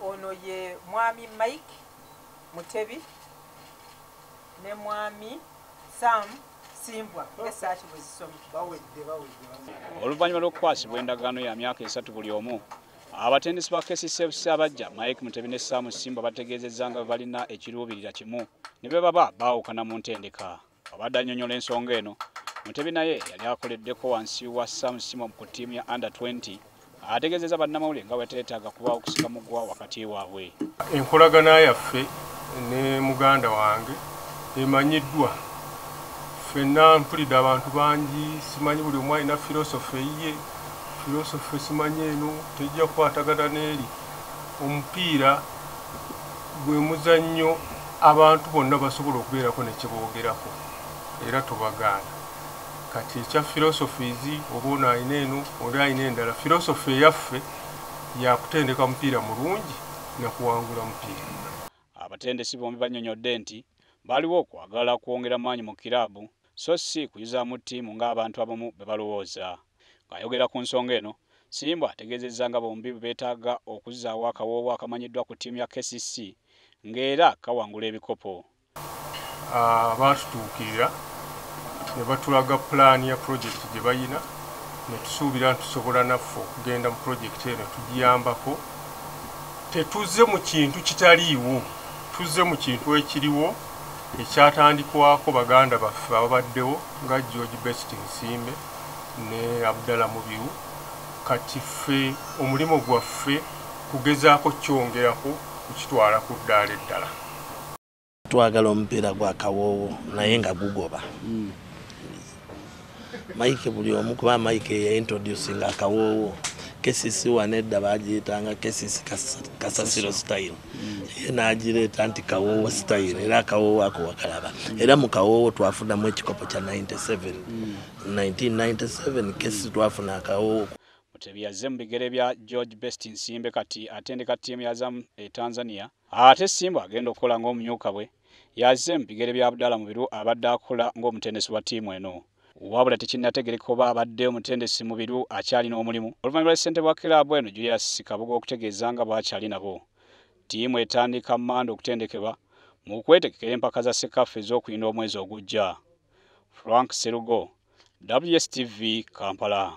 ono ye mwami Mike Mutebi ne mwami Sam Simbwa esaati bwezisomye oluvannyuma lw'okukwasibwa endagaano ya myaka 3 buli omu abatendesi ba KCCA abajja Mike Mutebi ne Sam Simbwa bategeezezza nga balina ekiruubirira kimu ne bwe baba baawukana mu ntendeka. Abadde annyonnyola ensonga eno, Mutebi naye yali akoleddeko wansi wa Sam Simbwa ku ttiimu ya under 20 ategeezezza bannamawulire nga weteetaaga kubaawo kusika mugwa wakati waabwe. Enkolagana yaffe ne muganda wange emanyiddwa. Ffenna mpulidde abantu bangi, simanyi buli omu alina filosofe ye. Filosofe simanyi eno tejja kukwatagana n'eri. Omupiira gwe muzannyo abantu bonna basobola okubeerako ne kye boogerako era tobagaana. Kati ekya philosophies oba ono alina eno oli alina endala. Philosophy yaffe yakutendeka mupiira mulungi nakuwangula mupiira. Abatendesi bombi bannyonnyodde nti baliwo okwagala kwongera maanyi mu kiraabu so si kuyuzaamu ttiimu ng'abantu abamu be balowooza. Ng'ayogera ku nsonga eno, Simbwa ategeezezza nga bombi beetaaga okuzzaawo akawoowo akamanyiddwa ku ttiimu ya KCC ng'era kawangula ebikopo. Baatutuukirira ne batulaga pulaani ya pulojekiti gye bayina ne tusuubira nti tusobola naffe okugenda mu pulojekiti eno tugiyambako. Tetuzze mu kintu kitaliiwo, tuzze mu kintu ekiriwo ekyatandikwako baganda baffe ababaddewo nga George Best Nsimbe ne Abdallah Mubiru. Kati ffe omulimu gwaffe kugezaako kyongerako kukitwala ku ddaala eddala. Twagala omupiira gwa kawoowo naye nga gugoba. Mike buli omu kuba Mike ya introducing akawoowo. KCC wanedda bagiyitanga KCC Kasasiro style. N'agireeta nti kawoowo style era akawoowo ako wakalaba. Era mu kawoowo twafunamu ekikopo kya 1997 KCC twafuna akawoowo. Mutebi yazze mu bigere bya George Best Nsimbe kati atendeka ttiimu ya Azam Tanzania. Ate Simbwa agenda okukola ng'omumyuka bwe yazze mu bigere bya Abdallah Mubiru abadde akola ng'omutendesi wa ttiimu eno. Wabula tekinnategeereka oba abadde omutendesi Mubiru akyalina omulimu. Oluvannyuma lwa ssente bwa kiraabu eno Julius Kabuga okutegeeza nga bw'akyali nabo. Ttiimu etandika Mmande okutendekebwa mu kwetegekera empaka za Sekafa ez'okuyinda omwezi ogujja. Frank Serugo, WSTV, Kampala.